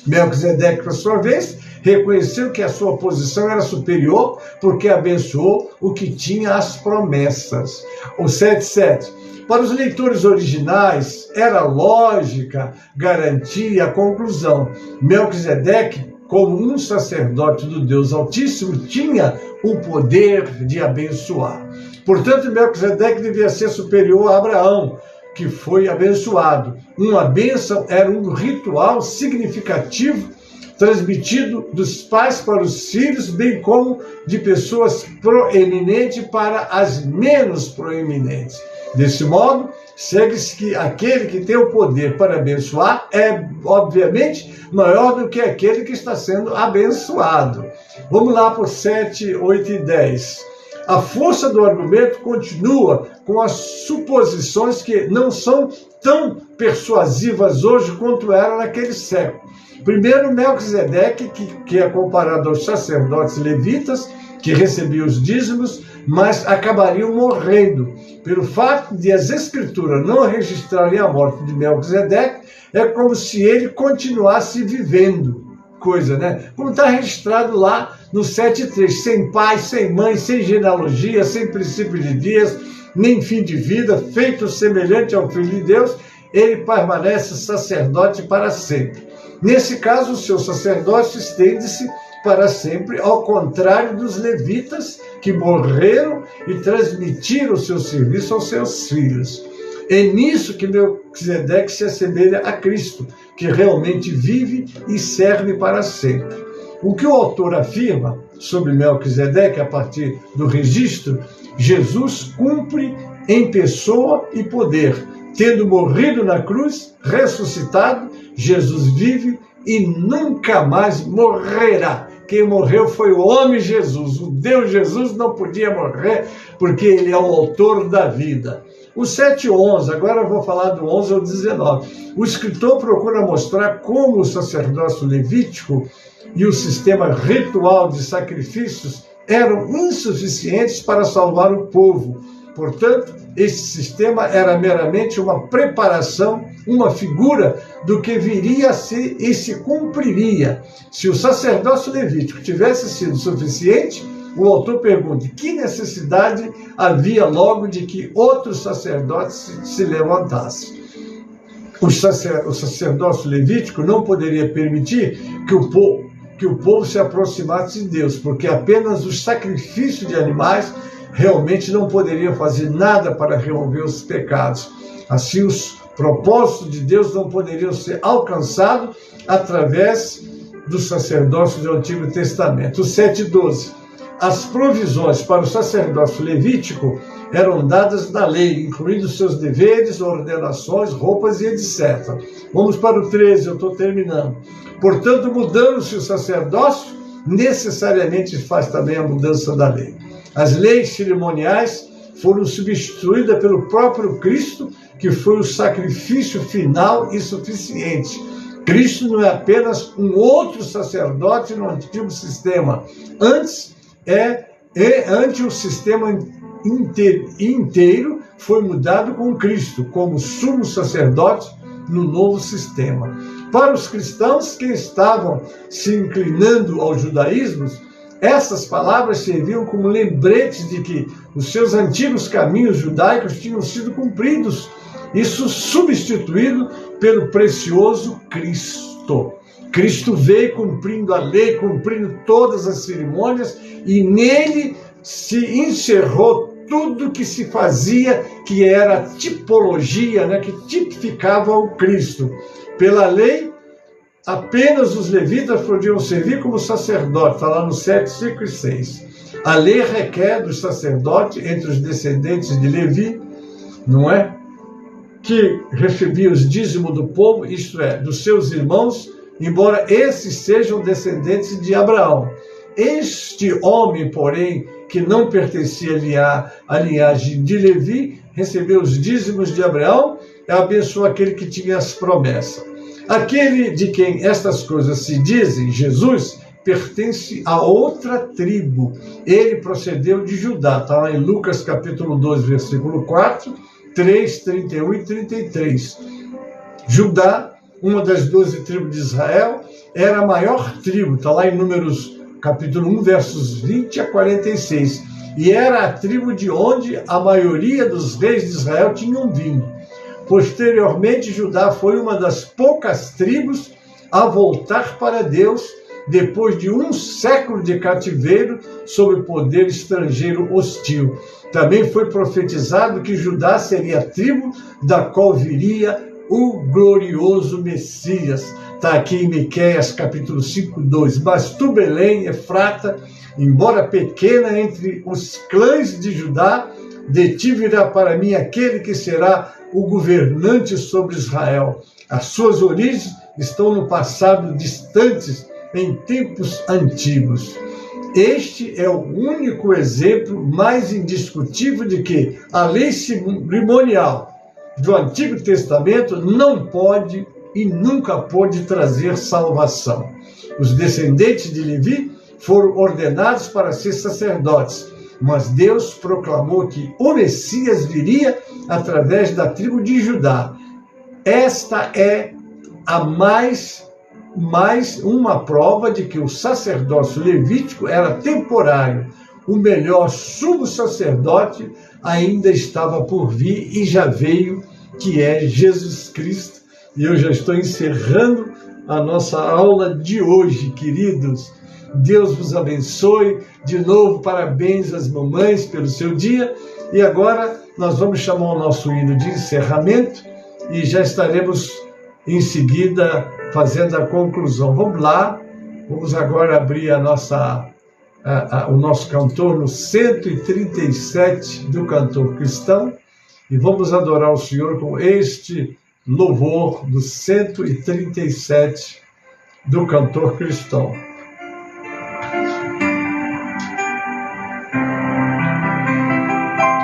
Melquisedeque, por sua vez, reconheceu que a sua posição era superior porque abençoou o que tinha as promessas. O 7:7. Para os leitores originais, era lógica, garantia a conclusão. Melquisedeque, como um sacerdote do Deus Altíssimo, tinha o poder de abençoar. Portanto, Melquisedeque devia ser superior a Abraão, que foi abençoado. Uma bênção era um ritual significativo transmitido dos pais para os filhos, bem como de pessoas proeminentes para as menos proeminentes. Desse modo, segue-se que aquele que tem o poder para abençoar é, obviamente, maior do que aquele que está sendo abençoado. Vamos lá por 7, 8 e 10. A força do argumento continua com as suposições que não são tão persuasivas hoje quanto eram naquele século. Primeiro, Melquisedeque, que é comparado aos sacerdotes levitas, que recebiam os dízimos, mas acabariam morrendo. Pelo fato de as Escrituras não registrarem a morte de Melquisedeque, é como se ele continuasse vivendo. Coisa, né? Como está registrado lá no 7:3, sem pai, sem mãe, sem genealogia, sem princípio de dias, nem fim de vida, feito semelhante ao Filho de Deus, ele permanece sacerdote para sempre. Nesse caso, o seu sacerdócio estende-se para sempre, ao contrário dos levitas, que morreram e transmitiram o seu serviço aos seus filhos. É nisso que Melquisedeque se assemelha a Cristo, que realmente vive e serve para sempre. O que o autor afirma sobre Melquisedeque, a partir do registro, Jesus cumpre em pessoa e poder. Tendo morrido na cruz, ressuscitado, Jesus vive e nunca mais morrerá. Quem morreu foi o homem Jesus. O Deus Jesus não podia morrer, porque ele é o autor da vida. O 7:11, agora eu vou falar do 11 ao 19. O escritor procura mostrar como o sacerdócio levítico e o sistema ritual de sacrifícios eram insuficientes para salvar o povo. Portanto, esse sistema era meramente uma preparação, uma figura do que viria a ser e se cumpriria. Se o sacerdócio levítico tivesse sido suficiente, o autor pergunta: que necessidade havia logo de que outros sacerdotes se levantassem? O sacerdócio levítico não poderia permitir que o povo se aproximasse de Deus, porque apenas os sacrifícios de animais realmente não poderiam fazer nada para remover os pecados. Assim, os propósitos de Deus não poderiam ser alcançados através do sacerdócio do Antigo Testamento. O 7:12. As provisões para o sacerdócio levítico eram dadas na lei, incluindo seus deveres, ordenações, roupas e etc. Vamos para o 13, eu estou terminando. Portanto, mudando-se o sacerdócio, necessariamente faz também a mudança da lei. As leis cerimoniais foram substituídas pelo próprio Cristo, que foi o sacrifício final e suficiente. Cristo não é apenas um outro sacerdote no antigo sistema. Antes o sistema inteiro foi mudado com Cristo, como sumo sacerdote no novo sistema. Para os cristãos que estavam se inclinando ao judaísmo, essas palavras serviam como lembretes de que os seus antigos caminhos judaicos tinham sido cumpridos, isso substituído pelo precioso Cristo. Cristo veio cumprindo a lei, cumprindo todas as cerimônias, e nele se encerrou tudo que se fazia, que era tipologia, que tipificava o Cristo. Pela lei, apenas os levitas podiam servir como sacerdote, está lá no 7, 5 e 6. A lei requer do sacerdote, entre os descendentes de Levi, não é? Que recebia os dízimos do povo, isto é, dos seus irmãos, embora esses sejam descendentes de Abraão. Este homem, porém, que não pertencia à linhagem de Levi, recebeu os dízimos de Abraão e abençoou aquele que tinha as promessas. Aquele de quem estas coisas se dizem, Jesus, pertence a outra tribo. Ele procedeu de Judá. Está lá em Lucas capítulo 2, versículo 4, 3, 31 e 33. Judá, uma das 12 tribos de Israel, era a maior tribo. Está lá em Números capítulo 1, versos 20 a 46. E era a tribo de onde a maioria dos reis de Israel tinham vindo. Posteriormente, Judá foi uma das poucas tribos a voltar para Deus depois de um século de cativeiro sob poder estrangeiro hostil. Também foi profetizado que Judá seria a tribo da qual viria o glorioso Messias. Está aqui em Miqueias capítulo 5, 2. Mas tu, Belém, Efrata, embora pequena entre os clãs de Judá, de ti virá para mim aquele que será o governante sobre Israel. As suas origens estão no passado distantes, em tempos antigos. Este é o único exemplo mais indiscutível de que a lei cerimonial do Antigo Testamento não pode e nunca pôde trazer salvação. Os descendentes de Levi foram ordenados para ser sacerdotes, mas Deus proclamou que o Messias viria através da tribo de Judá. Esta é a mais mais uma prova de que o sacerdócio levítico era temporário. O melhor sumo sacerdote ainda estava por vir e já veio, que é Jesus Cristo. E eu já estou encerrando a nossa aula de hoje, queridos. Deus vos abençoe. De novo, parabéns às mamães pelo seu dia. E agora nós vamos chamar o nosso hino de encerramento e já estaremos em seguida fazendo a conclusão. Vamos lá, vamos agora abrir o nosso cantor no 137 do Cantor Cristão e vamos adorar o Senhor com este louvor do 137 do Cantor Cristão.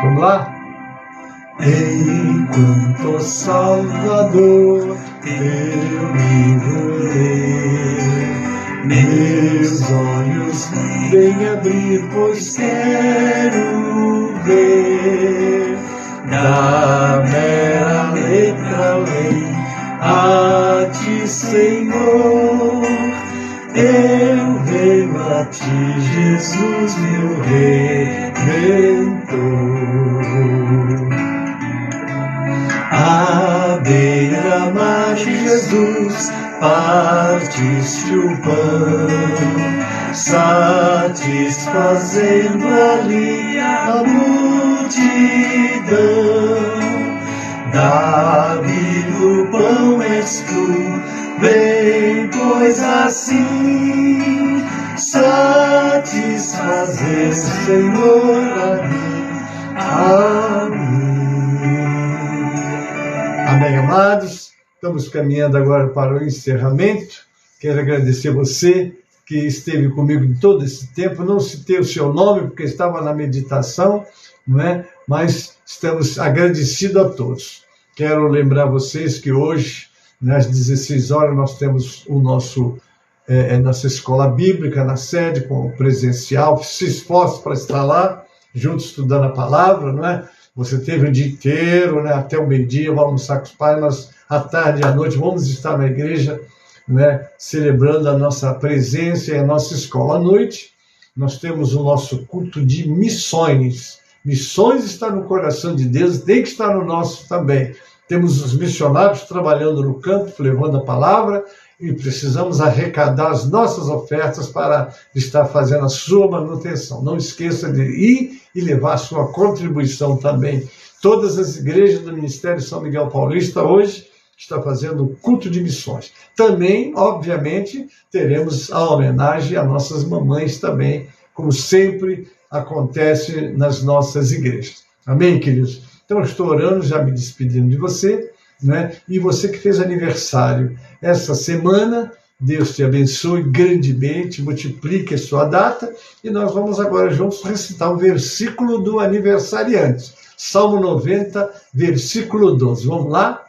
Vamos lá? Enquanto Salvador teu livro ler, meus olhos vem abrir, pois quero ver da mera letra lei a ti, Senhor. Eu venho a ti, Jesus, meu Redentor. À beira-mar, Jesus, partiste o pão, satisfazendo ali a multidão. Dá-me do pão és tu, vem, pois assim satisfazer, Senhor, a mim. Amém, amados? Estamos caminhando agora para o encerramento. Quero agradecer você que esteve comigo todo esse tempo. Não citei o seu nome porque estava na meditação, não é? Mas estamos agradecidos a todos. Quero lembrar vocês que hoje, às 16 horas, nós temos o nossa escola bíblica na sede, com o presencial. Se esforce para estar lá, juntos estudando a palavra, não é? Você teve o dia inteiro, né, até o meio-dia, vamos almoçar com os pais, mas à tarde e à noite vamos estar na igreja, né, celebrando a nossa presença e a nossa escola. À noite, nós temos o nosso culto de missões. Missões está no coração de Deus, tem que estar no nosso também. Temos os missionários trabalhando no campo, levando a palavra, e precisamos arrecadar as nossas ofertas para estar fazendo a sua manutenção. Não esqueça de ir e levar a sua contribuição também. Todas as igrejas do Ministério São Miguel Paulista hoje estão fazendo o culto de missões. Também, obviamente, teremos a homenagem às nossas mamães também, como sempre acontece nas nossas igrejas. Amém, queridos? Então, eu estou orando, já me despedindo de você, né? E você que fez aniversário essa semana, Deus te abençoe grandemente, multiplique a sua data, e nós vamos agora juntos recitar o versículo do aniversariante, Salmo 90, versículo 12. Vamos lá?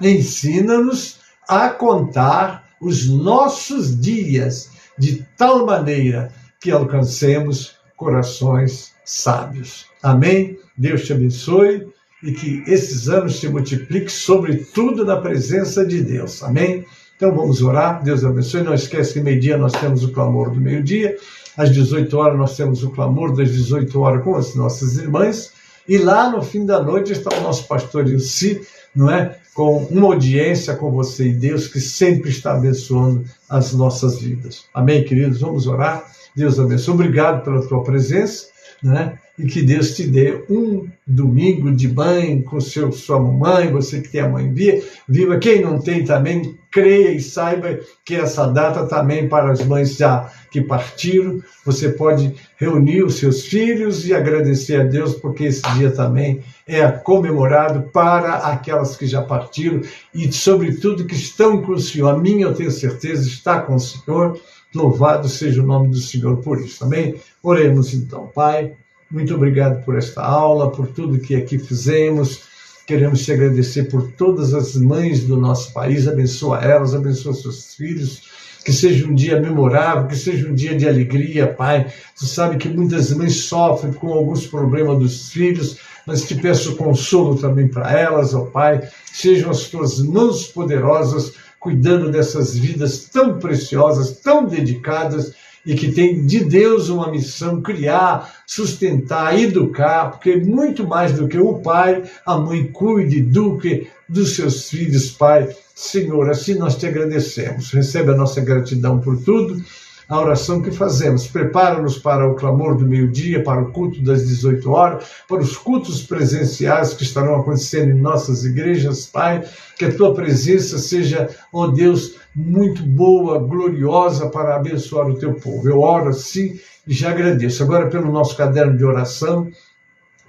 Ensina-nos a contar os nossos dias de tal maneira que alcancemos corações sábios. Amém? Deus te abençoe e que esses anos se multipliquem, sobretudo na presença de Deus. Amém? Então vamos orar. Deus abençoe. Não esquece que meio-dia nós temos o clamor do meio-dia. Às 18 horas nós temos o clamor das 18 horas com as nossas irmãs. E lá no fim da noite está o nosso pastor Ilci, não é? Com uma audiência com você e Deus, que sempre está abençoando as nossas vidas. Amém, queridos? Vamos orar. Deus abençoe. Obrigado pela tua presença, né? E que Deus te dê um domingo de mãe com sua mamãe, você que tem a mãe viva. Quem não tem também, creia e saiba que essa data também para as mães já que partiram. Você pode reunir os seus filhos e agradecer a Deus, porque esse dia também é comemorado para aquelas que já partiram e, sobretudo, que estão com o Senhor. A minha, eu tenho certeza, está com o Senhor. Louvado seja o nome do Senhor por isso. Amém? Oremos então. Pai, muito obrigado por esta aula, por tudo que aqui fizemos. Queremos te agradecer por todas as mães do nosso país. Abençoa elas, abençoa seus filhos. Que seja um dia memorável, que seja um dia de alegria, Pai. Tu sabe que muitas mães sofrem com alguns problemas dos filhos, mas te peço consolo também para elas, ó Pai. Sejam as tuas mãos poderosas cuidando dessas vidas tão preciosas, tão dedicadas, e que tem de Deus uma missão: criar, sustentar, educar, porque muito mais do que o pai, a mãe cuida e eduque dos seus filhos, Pai. Senhor, assim nós te agradecemos. Recebe a nossa gratidão por tudo, a oração que fazemos. Prepara-nos para o clamor do meio-dia, para o culto das 18 horas, para os cultos presenciais que estarão acontecendo em nossas igrejas, Pai. Que a tua presença seja, ó Deus, muito boa, gloriosa para abençoar o teu povo. Eu oro assim e já agradeço. Agora pelo nosso caderno de oração,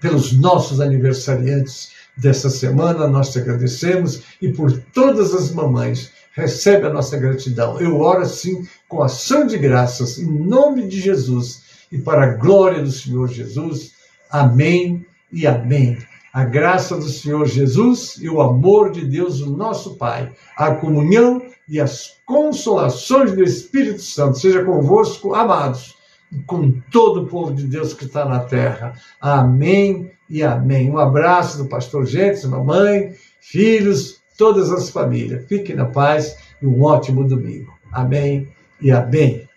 pelos nossos aniversariantes dessa semana, nós te agradecemos, e por todas as mamães. Recebe a nossa gratidão. Eu oro assim, com ação de graças, em nome de Jesus, e para a glória do Senhor Jesus. Amém e amém. A graça do Senhor Jesus e o amor de Deus, o nosso Pai, a comunhão e as consolações do Espírito Santo seja convosco, amados, e com todo o povo de Deus que está na terra. Amém e amém. Um abraço do pastor Gentes, mamãe, filhos, todas as famílias. Fiquem na paz e um ótimo domingo. Amém e amém.